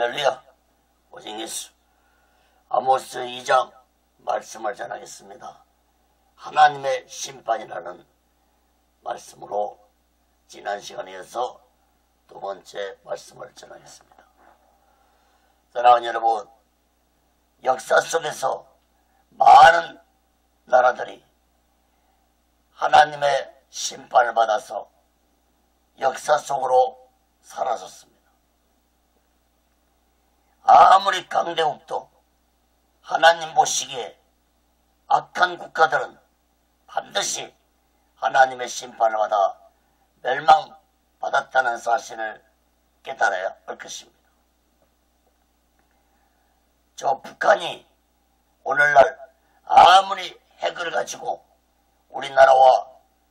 할렐루야. 오직 예수. 아모스 2장 말씀을 전하겠습니다. 하나님의 심판이라는 말씀으로 지난 시간에 이어서 두 번째 말씀을 전하겠습니다. 사랑하는 여러분, 역사 속에서 많은 나라들이 하나님의 심판을 받아서 역사 속으로 사라졌습니다. 아무리 강대국도 하나님 보시기에 악한 국가들은 반드시 하나님의 심판을 받아 멸망받았다는 사실을 깨달아야 할 것입니다. 저 북한이 오늘날 아무리 핵을 가지고 우리나라와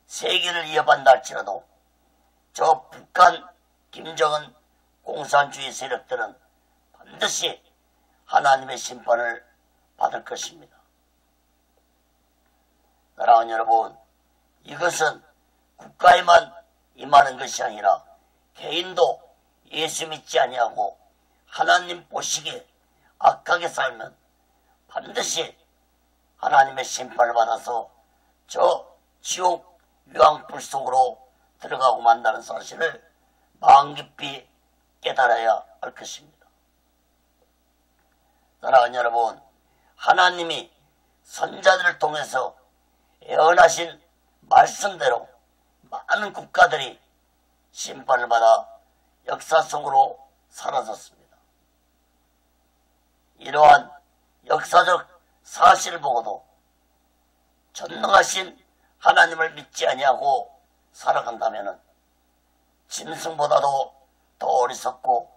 세계를 위협한다 할지라도 저 북한 김정은 공산주의 세력들은 반드시 하나님의 심판을 받을 것입니다. 사랑하는 여러분, 이것은 국가에만 임하는 것이 아니라 개인도 예수 믿지 아니하고 하나님 보시기에 악하게 살면 반드시 하나님의 심판을 받아서 저 지옥 유황불 속으로 들어가고 만다는 사실을 마음 깊이 깨달아야 할 것입니다. 사랑하는 여러분, 하나님이 선자들을 통해서 예언하신 말씀대로 많은 국가들이 심판을 받아 역사 속으로 사라졌습니다. 이러한 역사적 사실을 보고도 전능하신 하나님을 믿지 아니하고 살아간다면 짐승보다도 더 어리석고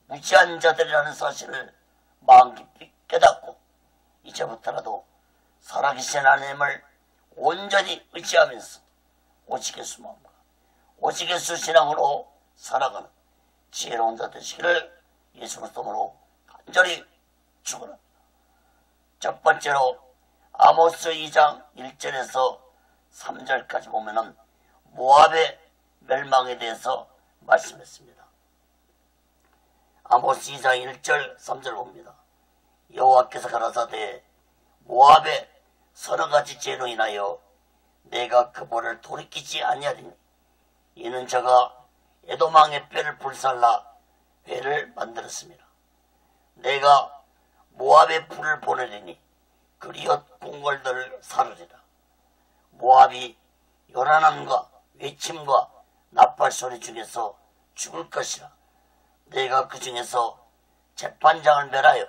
무지한 자들이라는 사실을 마음 깊이 깨닫고 이제부터라도 살아계신 하나님을 온전히 의지하면서 오직 예수 마음과 오직 예수 신앙으로 살아가는 지혜로운 자 되시기를 예수 그리스도로 간절히 축원합니다. 첫 번째로 아모스 2장 1절에서 3절까지 보면은 모압의 멸망에 대해서 말씀했습니다. 아모스 2장 1절 3절 봅니다. 여호와께서 가라사대 모압의 서너 가지 죄로 인하여 내가 그 벌을 돌이키지 아니하리니 이는 저가 에돔 왕의 뼈를 불살라 회를 만들었습니다. 내가 모압의 불을 보내리니 그리엇 궁궐들을 사르리라. 모압이 요란함과 외침과 나팔 소리 중에서 죽을 것이라. 내가 그 중에서 재판장을 멸하여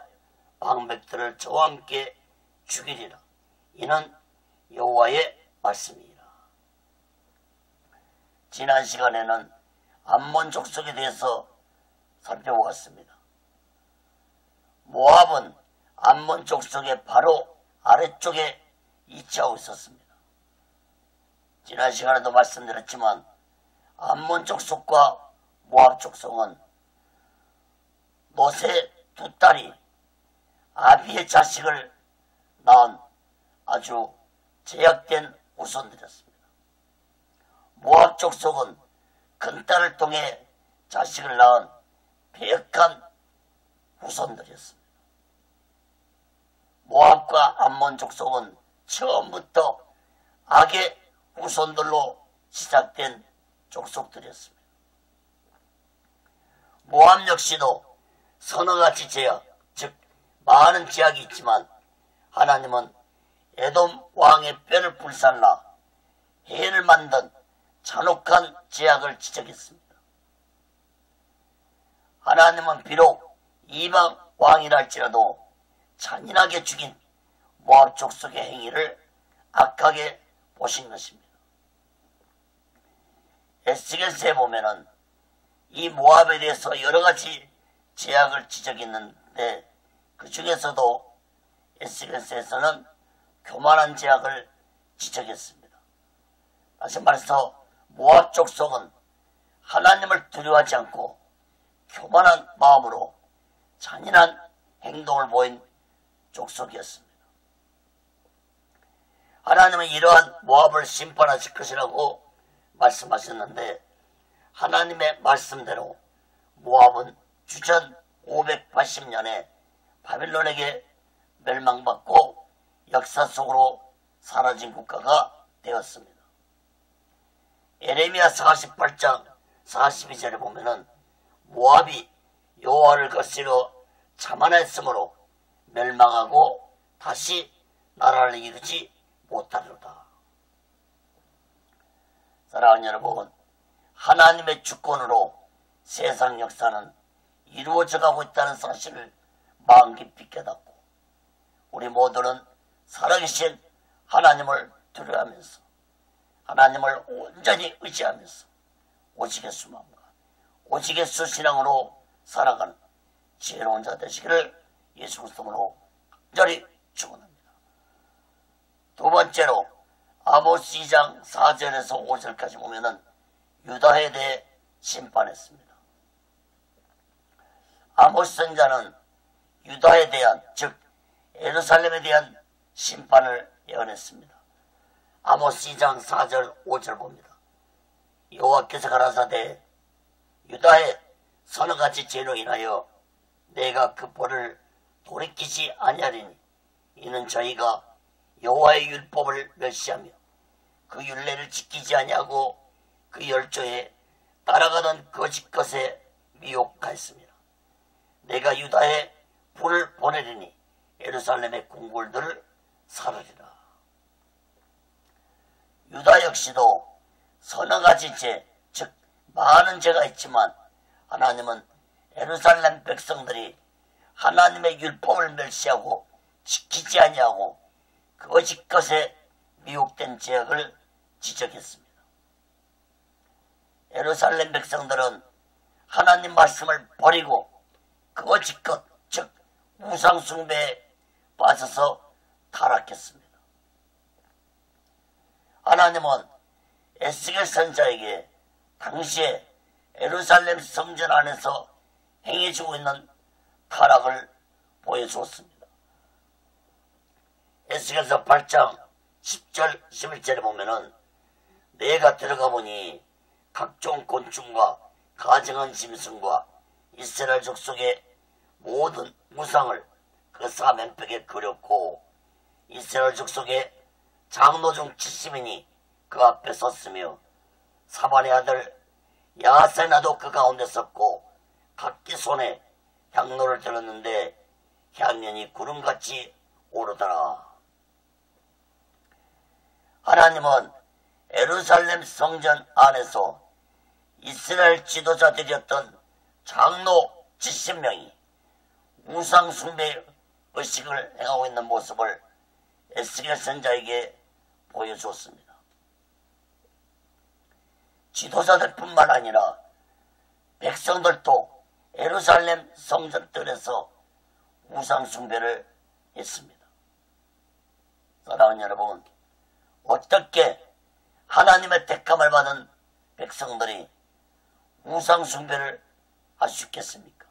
방백들을 저와 함께 죽이리라. 이는 여호와의 말씀이라. 지난 시간에는 암몬 족속에 대해서 살펴보았습니다. 모압은 암몬 족속의 바로 아래쪽에 위치하고 있었습니다. 지난 시간에도 말씀드렸지만 암몬 족속과 모압 족속은 롯의 두 딸이 아비의 자식을 낳은 아주 제약된 후손들이었습니다. 모압 족속은 큰딸을 통해 자식을 낳은 배역한 후손들이었습니다. 모압과 암몬 족속은 처음부터 악의 후손들로 시작된 족속들이었습니다. 모압 역시도 서너 가지 제약, 즉 많은 제약이 있지만 하나님은 에돔 왕의 뼈를 불살라 해를 만든 잔혹한 제약을 지적했습니다. 하나님은 비록 이방 왕이라 할지라도 잔인하게 죽인 모압 족속의 행위를 악하게 보신 것입니다. 에스겔서에 보면은 이 모압에 대해서 여러 가지 제약을 지적했는데 그 중에서도 에스겔서에서는 교만한 제약을 지적했습니다. 다시 말해서 모압 족속은 하나님을 두려워하지 않고 교만한 마음으로 잔인한 행동을 보인 족속이었습니다. 하나님은 이러한 모압을 심판하실 것이라고 말씀하셨는데 하나님의 말씀대로 모압은 주전 580년에 바빌론에게 멸망받고 역사 속으로 사라진 국가가 되었습니다. 에레미야 48장 42절에 보면은 모압이 여호와를 거스려 자만했으므로 멸망하고 다시 나라를 이루지 못하리로다. 사랑하는 여러분, 하나님의 주권으로 세상 역사는 이루어져 가고 있다는 사실을 마음 깊이 깨닫고 우리 모두는 살아계신 하나님을 두려워하면서 하나님을 온전히 의지하면서 오직 예수 마음과 오직 예수 신앙으로 살아가는 지혜로운 자 되시기를 예수 그리스도로 간절히 축원합니다. 두 번째로 아모스 2장 4절에서 5절까지 보면은 유다에 대해 심판했습니다. 아모스 선지자는 유다에 대한, 즉 예루살렘에 대한 심판을 예언했습니다. 아모스 2장 4절 5절 봅니다. 여호와께서 가라사대 유다의 서너 가지 죄로 인하여 내가 그 벌을 돌이키지 아니하리니 이는 저희가 여호와의 율법을 멸시하며 그 율례를 지키지 아니하고 그 열조에 따라가던 거짓 것에 미혹하였습니다. 내가 유다에 불을 보내리니 예루살렘의 궁궐들을 사르리라. 유다 역시도 서너 가지 죄, 즉 많은 죄가 있지만 하나님은 예루살렘 백성들이 하나님의 율법을 멸시하고 지키지 아니하고 거짓 것에 미혹된 죄악을 지적했습니다. 예루살렘 백성들은 하나님 말씀을 버리고 거짓 것, 즉 우상 숭배에 빠져서 타락했습니다. 하나님은 에스겔 선지자에게 당시에 예루살렘 성전 안에서 행해지고 있는 타락을 보여주었습니다. 에스겔서 8장 10절 11절에 보면은 내가 들어가 보니 각종 곤충과 가증한 짐승과 이스라엘 족속의 모든 우상을 그 사면벽에 그렸고 이스라엘 족속의 장로 중 70인이 그 앞에 섰으며 사반의 아들 야세나도 그 가운데 섰고 각기 손에 향로를 들었는데 향연이 구름같이 오르더라. 하나님은 예루살렘 성전 안에서 이스라엘 지도자들이었던 장로 70명이 우상 숭배 의식을 행하고 있는 모습을 에스겔 선지자에게 보여주었습니다. 지도자들뿐만 아니라 백성들도 예루살렘 성전들에서 우상 숭배를 했습니다. 사랑하는 여러분, 어떻게 하나님의 택함을 받은 백성들이 우상 숭배를 할 수 있겠습니까?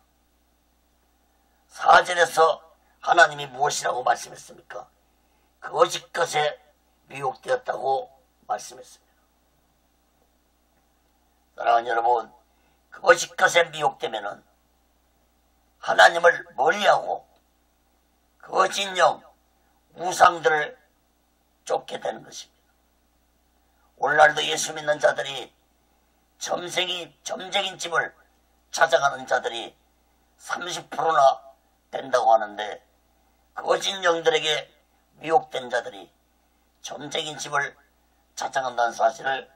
4절에서 하나님이 무엇이라고 말씀했습니까? 거짓 것에 미혹되었다고 말씀했습니다. 사랑하는 여러분, 거짓 것에 미혹되면은 하나님을 멀리하고 거짓 영, 우상들을 쫓게 되는 것입니다. 오늘날도 예수 믿는 자들이 점쟁인 집을 찾아가는 자들이 30%나 된다고 하는데 거짓 영들에게 미혹된 자들이 점쟁인 집을 찾아간다는 사실을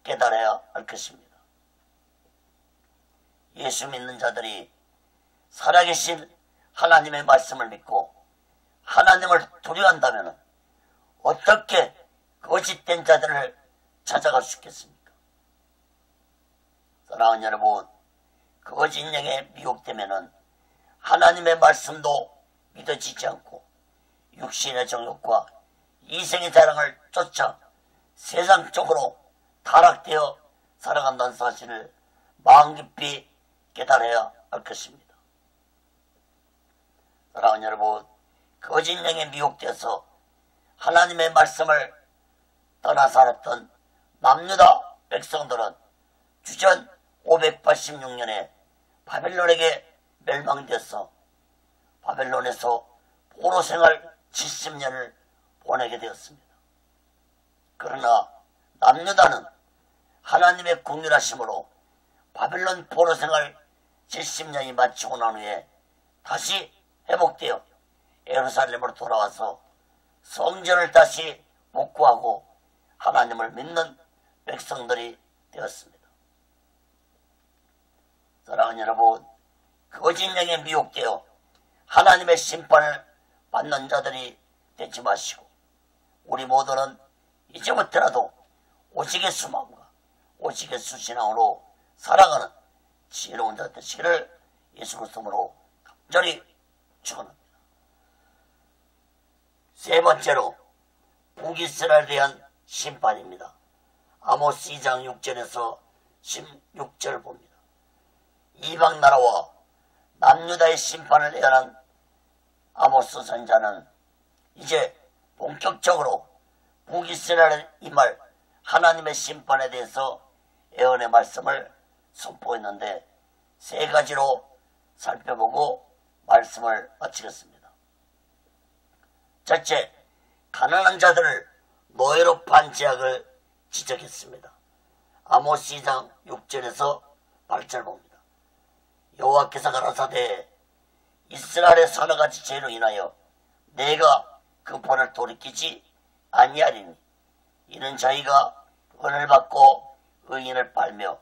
깨달아야 할 것입니다. 예수 믿는 자들이 살아계신 하나님의 말씀을 믿고 하나님을 두려워한다면 어떻게 거짓된 자들을 찾아갈 수 있겠습니까? 사랑하는 여러분, 거짓 영에 미혹되면 하나님의 말씀도 믿어지지 않고 육신의 정욕과 이생의 자랑을 쫓아 세상적으로 타락되어 살아간다는 사실을 마음 깊이 깨달아야 할 것입니다. 사랑하는 여러분, 거짓 영에 미혹되어서 하나님의 말씀을 떠나 살았던 남유다 백성들은 주전 586년에 바빌론에게 멸망되어서 바벨론에서 포로 생활 70년을 보내게 되었습니다. 그러나 남유다는 하나님의 긍휼하심으로 바벨론 포로 생활 70년이 마치고 난 후에 다시 회복되어 예루살렘으로 돌아와서 성전을 다시 복구하고 하나님을 믿는 백성들이 되었습니다. 사랑하는 여러분, 거짓 영에 미혹되어 하나님의 심판을 받는 자들이 되지 마시고 우리 모두는 이제부터라도 오직의 수마음과 오직의 수신앙으로 살아가는 지혜로운 자 되시기를 예수 그리스도로 간절히 축원합니다. 세 번째로 북이스라엘에 대한 심판입니다. 아모스 2장 6절에서 16절을 봅니다. 이방 나라와 남유다의 심판을 예언한 아모스 선자는 이제 본격적으로 북이스라엘에 임할 하나님의 심판에 대해서 예언의 말씀을 선포했는데 세 가지로 살펴보고 말씀을 마치겠습니다. 첫째, 가난한 자들을 노예로 판 죄악을 지적했습니다. 아모스 2장 6절에서 8절 봅니다. 여호와께서 가라사대 이스라엘의 서너 가지 죄로 인하여 내가 그 벌을 돌이키지 아니하리니 이는 저희가 은을 받고 의인을 빨며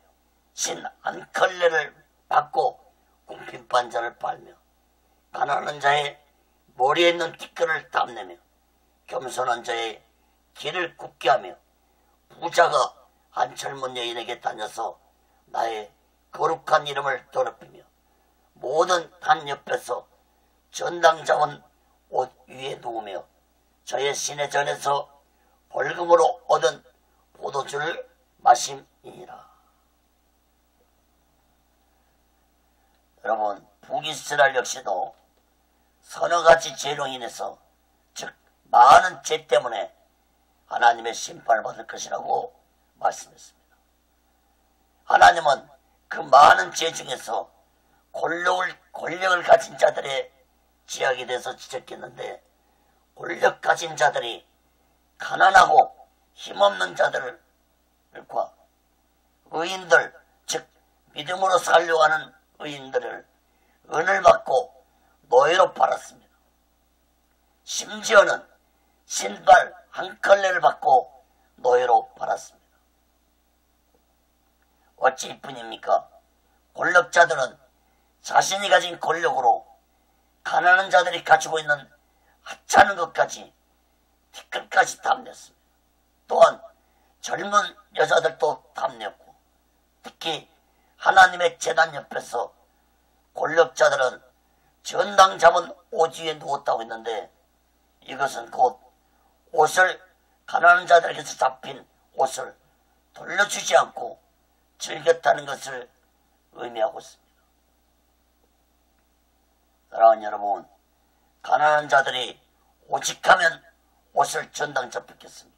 신 한 컬레를 받고 궁핍한 자를 빨며 가난한 자의 머리에 있는 티끌을 탐내며 겸손한 자의 길을 굽게 하며 부자가 한 젊은 여인에게 다녀서 나의 거룩한 이름을 더럽히며 모든 단 옆에서 전당 잡은 옷 위에 누우며 저의 신의 전에서 벌금으로 얻은 포도주를 마심이니라. 여러분, 북이스라엘 역시도 서너 가지 죄로 인해서, 즉 많은 죄 때문에 하나님의 심판을 받을 것이라고 말씀했습니다. 하나님은 그 많은 죄 중에서 권력을 가진 자들의 죄악에 대해서 지적했는데, 권력 가진 자들이 가난하고 힘없는 자들과 의인들, 즉 믿음으로 살려고 하는 의인들을 은을 받고 노예로 팔았습니다. 심지어는 신발 한 컬레를 받고 노예로 팔았습니다. 어찌 이뿐입니까? 권력자들은 자신이 가진 권력으로 가난한 자들이 가지고 있는 하찮은 것까지 티끌까지 탐냈습니다. 또한 젊은 여자들도 탐냈고, 특히 하나님의 제단 옆에서 권력자들은 전당 잡은 옷 위에 누웠다고 했는데, 이것은 곧 옷을 가난한 자들에게서 잡힌 옷을 돌려주지 않고 즐겼다는 것을 의미하고 있습니다. 사랑하는 여러분, 가난한 자들이 오직하면 옷을 전당 잡혔겠습니까?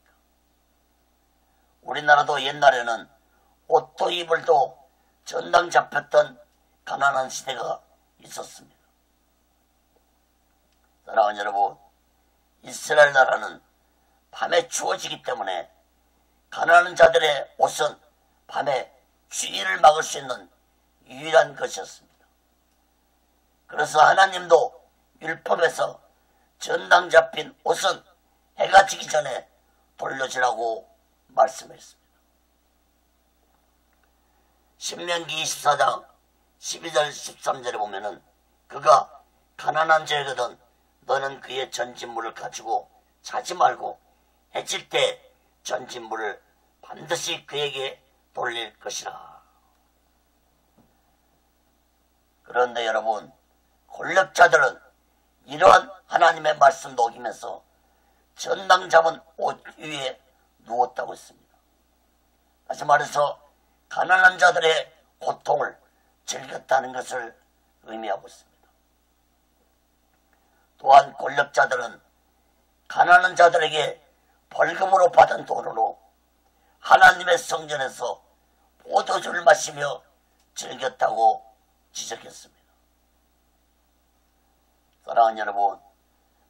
우리나라도 옛날에는 옷도 이불도 전당 잡혔던 가난한 시대가 있었습니다. 사랑하는 여러분, 이스라엘 나라는 밤에 추워지기 때문에 가난한 자들의 옷은 밤에 추위를 막을 수 있는 유일한 것이었습니다. 그래서 하나님도 율법에서 전당 잡힌 옷은 해가 지기 전에 돌려주라고 말씀했습니다. 신명기 24장 12절 13절에 보면은 그가 가난한 자이거든 너는 그의 전진물을 가지고 자지 말고 해칠 때 전진물을 반드시 그에게 돌릴 것이라. 그런데 여러분, 권력자들은 이러한 하나님의 말씀도 어기면서 전당 잡은 옷 위에 누웠다고 했습니다. 다시 말해서 가난한 자들의 고통을 즐겼다는 것을 의미하고 있습니다. 또한 권력자들은 가난한 자들에게 벌금으로 받은 돈으로 하나님의 성전에서 포도주를 마시며 즐겼다고 지적했습니다. 사랑하는 여러분,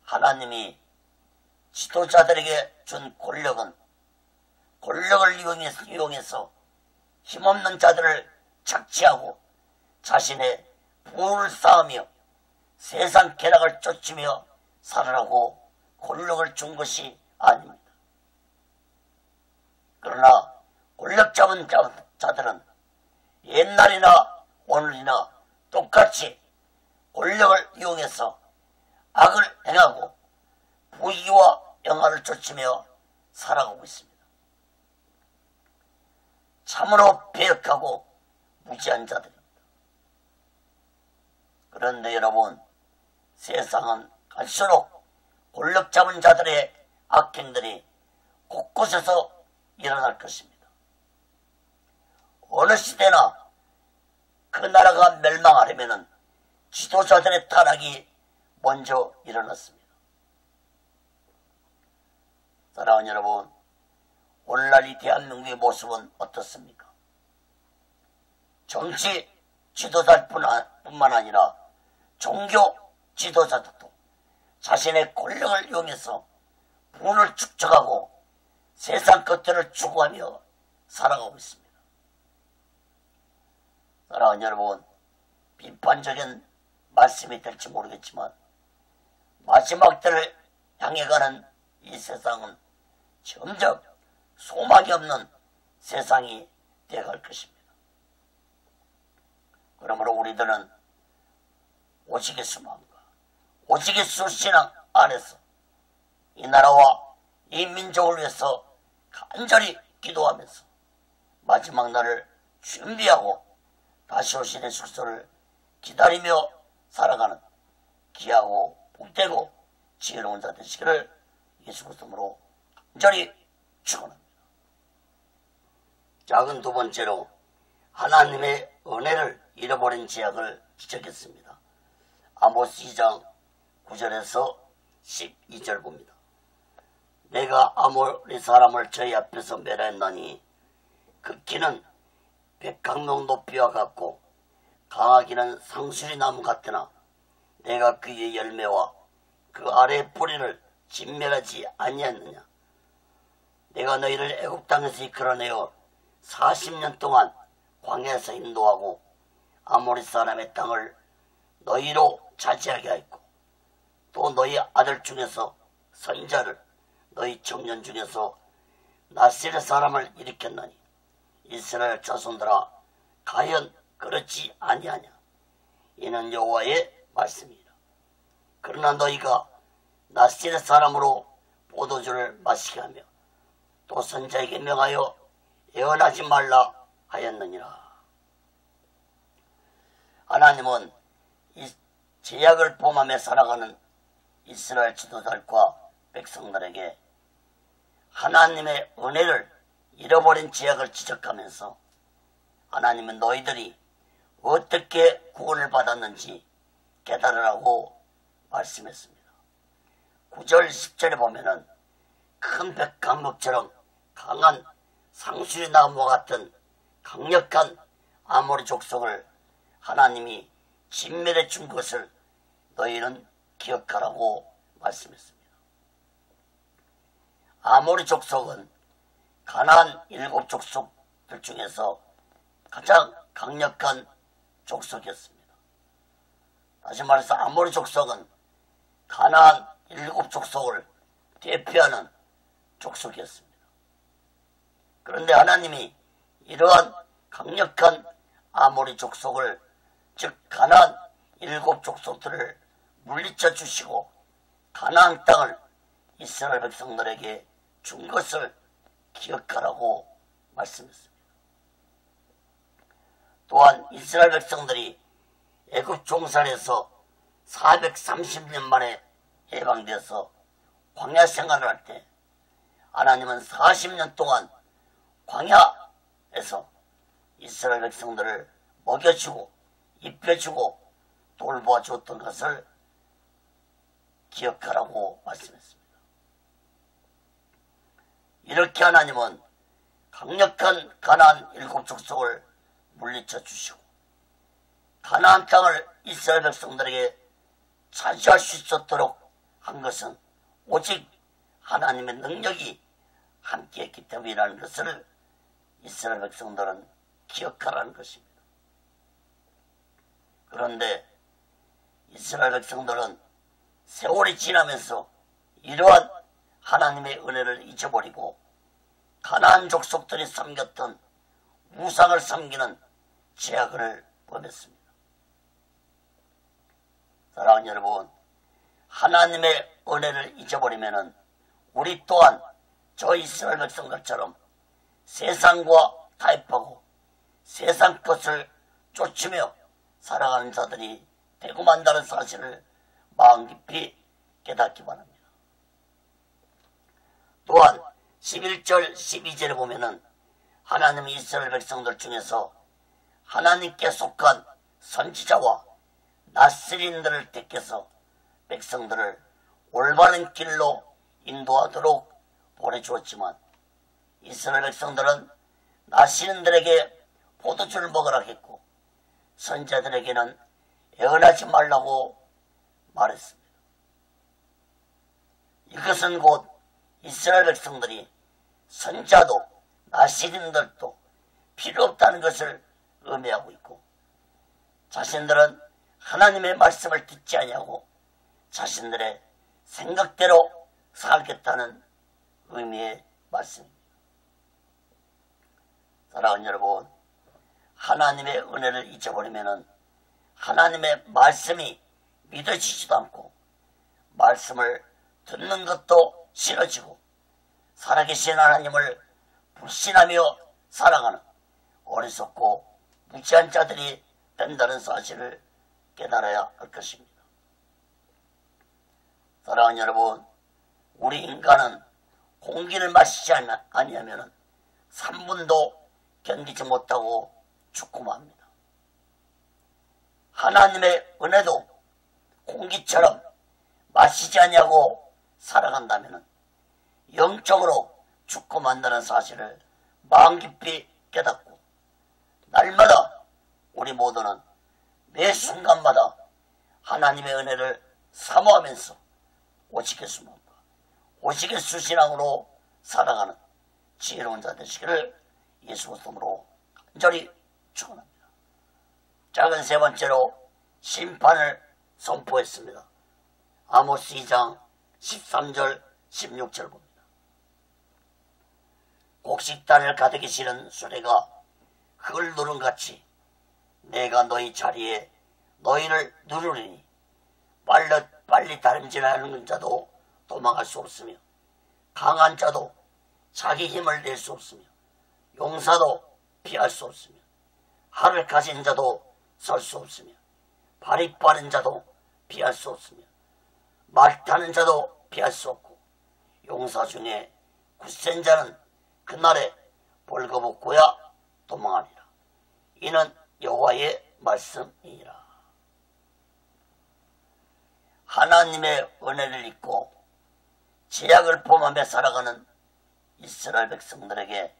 하나님이 지도자들에게 준 권력은 권력을 이용해서 힘없는 자들을 착취하고 자신의 부를 쌓으며 세상 쾌락을 쫓으며 살아라고 권력을 준 것이 아닙니다. 그러나 권력 잡은 자들은 옛날이나 오늘이나 똑같이 권력을 이용해서 악을 행하고 부귀와 영화를 쫓으며 살아가고 있습니다. 참으로 배역하고 무지한 자들입니다. 그런데 여러분, 세상은 갈수록 권력 잡은 자들의 악행들이 곳곳에서 일어날 것입니다. 어느 시대나 그 나라가 멸망하려면 지도자들의 타락이 먼저 일어났습니다. 사랑하는 여러분, 오늘날 이 대한민국의 모습은 어떻습니까? 정치 지도자뿐만 아니라 종교 지도자들도 자신의 권력을 이용해서 부를 축적하고 세상 것들을 추구하며 살아가고 있습니다. 사랑하는 여러분, 비판적인 말씀이 될지 모르겠지만 마지막 때를 향해 가는 이 세상은 점점 소망이 없는 세상이 되어갈 것입니다. 그러므로 우리들은 오직 예수 마음과 오직 예수 신앙 안에서 이 나라와 이 민족을 위해서 간절히 기도하면서 마지막 날을 준비하고 다시 오신 예수 그리스도를 기다리며 살아가는 귀하고 복되고 지혜로운 자 되시기를 예수 그리스도로 간절히 축원합니다. 작은 두 번째로 하나님의 은혜를 잃어버린 죄악을 지적했습니다. 아모스 2장 9절에서 12절 봅니다. 내가 아모리 사람을 저희 앞에서 멸하였나니 그 키는 백강명 높이와 같고 강하기는 상수리 나무 같으나 내가 그의 열매와 그 아래의 뿌리를 진멸하지 아니했느냐. 내가 너희를 애굽 땅에서 이끌어내어 40년 동안 광야에서 인도하고 아모리 사람의 땅을 너희로 차지하게 하였고 또 너희 아들 중에서 선자를 너희 청년 중에서 나셀의 사람을 일으켰나니 이스라엘 자손들아 과연 그렇지 아니하냐. 이는 여호와의 말씀이라. 그러나 너희가 나셀의 사람으로 포도주를 마시게 하며 또 선자에게 명하여 예언하지 말라 하였느니라. 하나님은 이 제약을 범하며 살아가는 이스라엘 지도자들과 백성들에게 하나님의 은혜를 잃어버린 제약을 지적하면서 하나님은 너희들이 어떻게 구원을 받았는지 깨달으라고 말씀했습니다. 9절 10절에 보면은 큰 백강목처럼 강한 상수리 나무와 같은 강력한 아모리 족속을 하나님이 진멸해 준 것을 너희는 기억하라고 말씀했습니다. 아모리 족속은 가나안 7족속들 중에서 가장 강력한 족속이었습니다. 다시 말해서 아모리 족속은 가나안 7족속을 대표하는 족속이었습니다. 그런데 하나님이 이러한 강력한 아모리 족속을 즉 가나안 7족속들을 물리쳐 주시고 가나안 땅을 이스라엘 백성들에게 준 것을 기억하라고 말씀했습니다. 또한 이스라엘 백성들이 애굽 종살에서 430년 만에 해방되어서 광야 생활을 할 때 하나님은 40년 동안 광야에서 이스라엘 백성들을 먹여주고 입혀주고 돌보아주었던 것을 기억하라고 말씀했습니다. 이렇게 하나님은 강력한 가나안 7족속을 물리쳐 주시고 가나안 땅을 이스라엘 백성들에게 차지할 수 있었도록 한 것은 오직 하나님의 능력이 함께했기 때문이라는 것을 이스라엘 백성들은 기억하라는 것입니다. 그런데 이스라엘 백성들은 세월이 지나면서 이러한 하나님의 은혜를 잊어버리고 가나안 족속들이 섬겼던 우상을 섬기는 죄악을 범했습니다. 사랑하는 여러분, 하나님의 은혜를 잊어버리면 우리 또한 저 이스라엘 백성들처럼 세상과 타협하고 세상 것을 쫓으며 살아가는 자들이 되고 만다는 사실을 마음 깊이 깨닫기 바랍니다. 또한 11절 12절에 보면은 하나님이 이스라엘 백성들 중에서 하나님께 속한 선지자와 나스린들을 택해서 백성들을 올바른 길로 인도하도록 보내주었지만 이스라엘 백성들은 나스린들에게 포도주를 먹으라 했고 선지자들에게는 애언하지 말라고 말했습니다. 이것은 곧 이스라엘 백성들이 선지자도 나스린들도 필요 없다는 것을 의미하고 있고 자신들은 하나님의 말씀을 듣지 아니하고 자신들의 생각대로 살겠다는 의미의 말씀입니다. 사랑하는 여러분, 하나님의 은혜를 잊어버리면 하나님의 말씀이 믿어지지도 않고 말씀을 듣는 것도 싫어지고 살아계신 하나님을 불신하며 살아가는 어리석고 무지한 자들이 된다는 사실을 깨달아야 할 것입니다. 사랑하는 여러분, 우리 인간은 공기를 마시지 아니하면 3분도 견디지 못하고 죽고 맙니다. 하나님의 은혜도 공기처럼 마시지 아니하고 살아간다면 영적으로 죽고 만다는 사실을 마음 깊이 깨닫고 날마다 우리 모두는 매 순간마다 하나님의 은혜를 사모하면서 오직의 수문과 오직의 수신앙으로 살아가는 지혜로운 자 되시기를 예수 그리스도로 간절히 축원합니다. 작은 세 번째로 심판을 선포했습니다. 아모스 2장 13절 16절 봅니다. 곡식단을 가득히 실은 수레가 흙을 누른같이 내가 너희 자리에 너희를 누르리니 빨리 다름질하는 자도 도망할 수 없으며 강한 자도 자기 힘을 낼 수 없으며 용사도 피할 수 없으며 활을 가진 자도 설 수 없으며 발이 빠른 자도 피할 수 없으며 말 타는 자도 피할 수 없고 용사 중에 굳센 자는 그날에 벌거벗고야 도망하리라. 이는 여호와의 말씀이니라. 하나님의 은혜를 잊고 죄악을 범하며 살아가는 이스라엘 백성들에게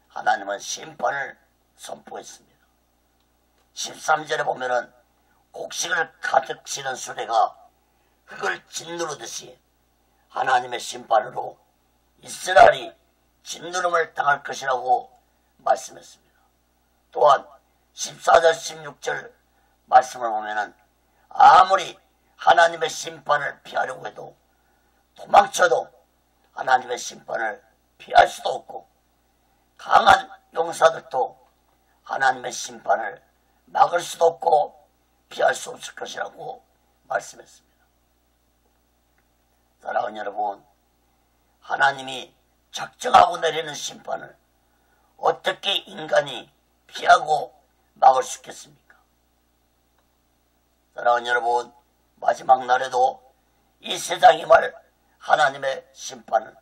하나님은 심판을 선포했습니다. 13절에 보면은 곡식을 가득 실은 수레가 흙을 짓누르듯이 하나님의 심판으로 이스라엘이 짓누름을 당할 것이라고 말씀했습니다. 또한 14절 16절 말씀을 보면은 아무리 하나님의 심판을 피하려고 해도 도망쳐도 하나님의 심판을 피할 수도 없고 강한 용사들도 하나님의 심판을 막을 수도 없고 피할 수 없을 것이라고 말씀했습니다. 사랑하는 여러분, 하나님이 작정하고 내리는 심판을 어떻게 인간이 피하고 막을 수 있겠습니까? 사랑하는 여러분, 마지막 날에도 이 세상이 말 하나님의 심판을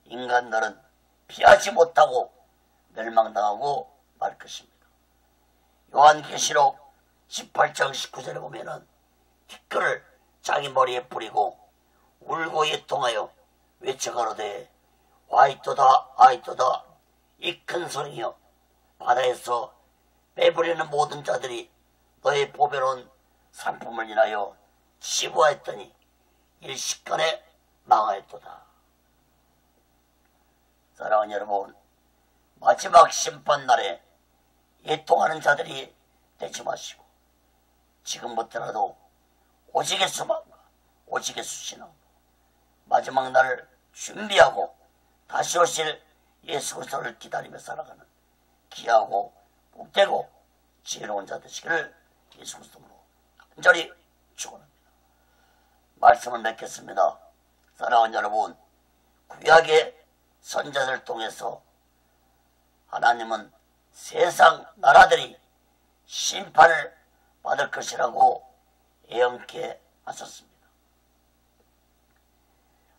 인간들은 피하지 못하고 멸망당하고 말 것입니다. 요한계시록 18장 19절에 보면은 티끌을 자기 머리에 뿌리고 울고 애통하여 외쳐가로되 와이토다 아이토다 이 큰 소리여 바다에서 배부리는 모든 자들이 너의 보배로운 상품을 인하여 치부하였더니 일식간에 망하였도다. 사랑하는 여러분, 마지막 심판날에 애통하는 자들이 되지 마시고 지금부터라도 오직의 수망과 오직의 수신앙 마지막 날을 준비하고 다시 오실 예수 그리스도를 기다리며 살아가는 귀하고 복되고 지혜로운 자 되시기를 예수 그리스도로 간절히 축원합니다. 말씀을 맺겠습니다. 사랑하는 여러분, 구약의 선자들 통해서 하나님은 세상 나라들이 심판을 받을 것이라고 예언케 하셨습니다.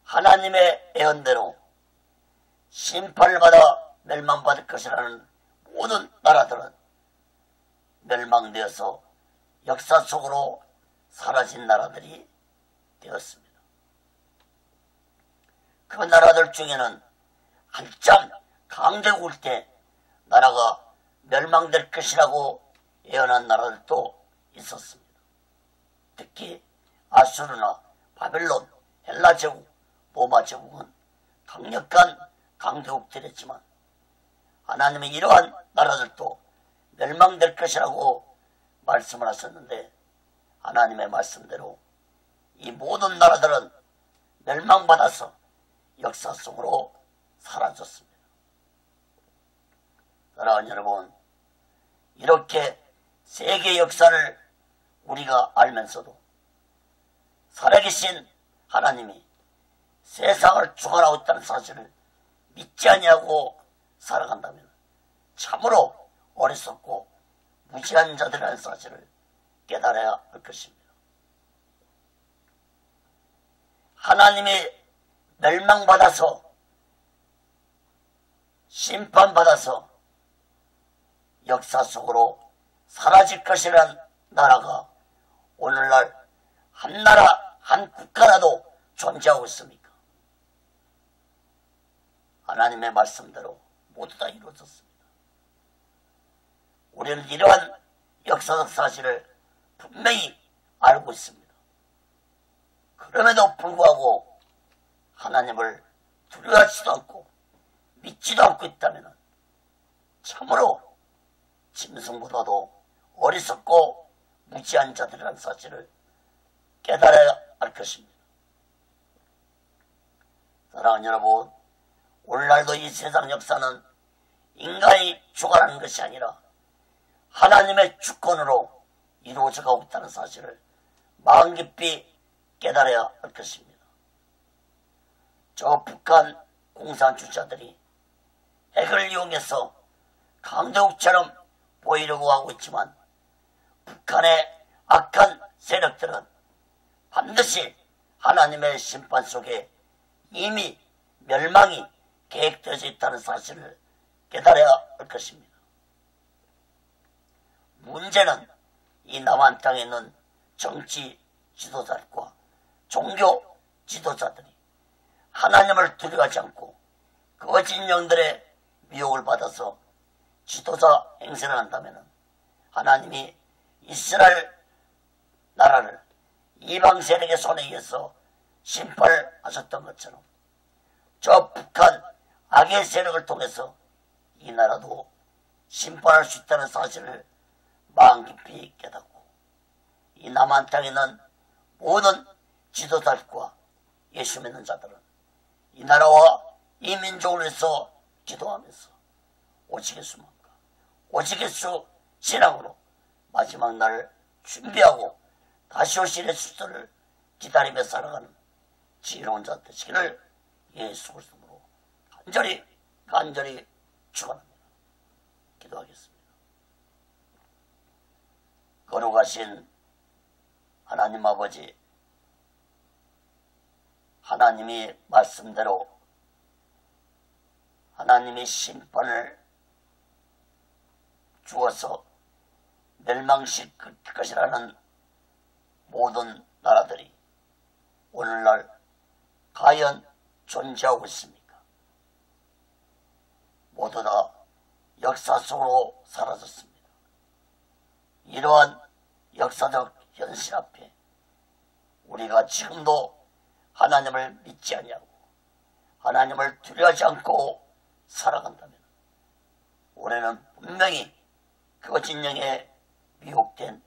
하나님의 예언대로 심판을 받아 멸망받을 것이라는 모든 나라들은 멸망되어서 역사 속으로 사라진 나라들이 되었습니다. 그 나라들 중에는 한참 강대국일 때 나라가 멸망될 것이라고 예언한 나라들도 있었습니다. 특히 아수르나 바벨론, 헬라 제국, 로마 제국은 강력한 강대국들이었지만 하나님이 이러한 나라들도 멸망될 것이라고 말씀을 하셨는데 하나님의 말씀대로 이 모든 나라들은 멸망받아서 역사 속으로 사라졌습니다. 사랑하는 여러분, 이렇게 세계 역사를 우리가 알면서도 살아계신 하나님이 세상을 주관하고 있다는 사실을 믿지 아니하고 살아간다면 참으로 어리석고 무지한 자들이라는 사실을 깨달아야 할 것입니다. 하나님이 멸망받아서 심판받아서 역사 속으로 사라질 것이라는 나라가 오늘날 한 나라, 한 국가라도 존재하고 있습니까? 하나님의 말씀대로 모두 다 이루어졌습니다. 우리는 이러한 역사적 사실을 분명히 알고 있습니다. 그럼에도 불구하고 하나님을 두려워하지도 않고 믿지도 않고 있다면 참으로 짐승보다도 어리석고 무지한 자들이라는 사실을 깨달아야 할 것입니다. 사랑하는 여러분, 오늘날도 이 세상 역사는 인간이 주관하는 것이 아니라 하나님의 주권으로 이루어져 가고 있다는 사실을 마음 깊이 깨달아야 할 것입니다. 저 북한 공산주의자들이 핵을 이용해서 강대국처럼 보이려고 하고 있지만 북한의 악한 세력들은 반드시 하나님의 심판 속에 이미 멸망이 계획되어져 있다는 사실을 깨달아야 할 것입니다. 문제는 이 남한 땅에 있는 정치 지도자들과 종교 지도자들이 하나님을 두려워하지 않고 거짓 영들의 미혹을 받아서 지도자 행세를 한다면 하나님이 이스라엘 나라를 이방 세력의 손에 의해서 심판을 하셨던 것처럼 저 북한 악의 세력을 통해서 이 나라도 심판할 수 있다는 사실을 마음 깊이 깨닫고 이 남한 땅에 있는 모든 지도자들과 예수 믿는 자들은 이 나라와 이 민족을 위해서 기도하면서 오직 예수만과 오직 예수 신앙으로 마지막 날을 준비하고 다시 오실 예수를 기다리며 살아가는 지혜로운 자 되시기를 예수 그리스도로 간절히 축원합니다. 기도하겠습니다. 거룩하신 하나님 아버지, 하나님이 말씀대로 하나님이 심판을 주어서 멸망시킬 것이라는 모든 나라들이 오늘날 과연 존재하고 있습니까? 모두 다 역사 속으로 사라졌습니다. 이러한 역사적 현실 앞에 우리가 지금도 하나님을 믿지 아니하고 하나님을 두려워하지 않고 살아간다면 올해는 분명히 그 진영에 미혹된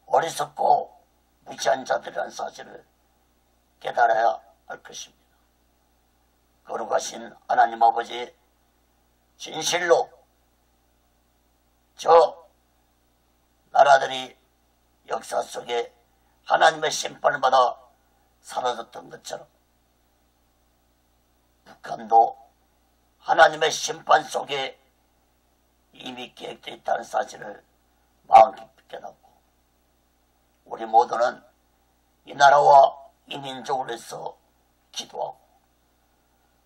어리석고 무지한 자들이라는 사실을 깨달아야 할 것입니다. 거룩하신 하나님 아버지, 진실로 저 나라들이 역사 속에 하나님의 심판을 받아 사라졌던 것처럼 북한도 하나님의 심판 속에 이미 계획되어 있다는 사실을 마음 깊이 깨닫고 우리 모두는 이 나라와 이 민족을 위해서 기도하고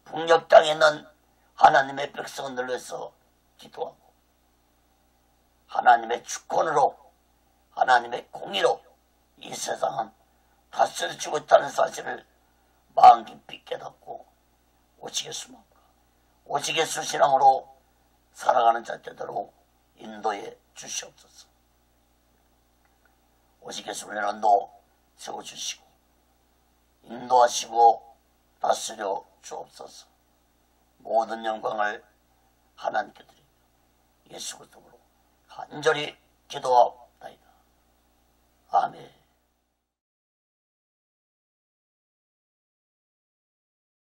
북녘 땅에 있는 하나님의 백성들을 위해서 기도하고 하나님의 주권으로 하나님의 공의로 이 세상은 다스려지고 있다는 사실을 마음 깊이 깨닫고 오직 예수만과 오직 예수 신앙으로 살아가는 자들로 인도해 주시옵소서. 오직 예수 훈련도 세워주시고 인도하시고 다스려 주옵소서. 모든 영광을 하나님께 드리며 예수 그리스도로 간절히 기도하옵나이다. 아멘.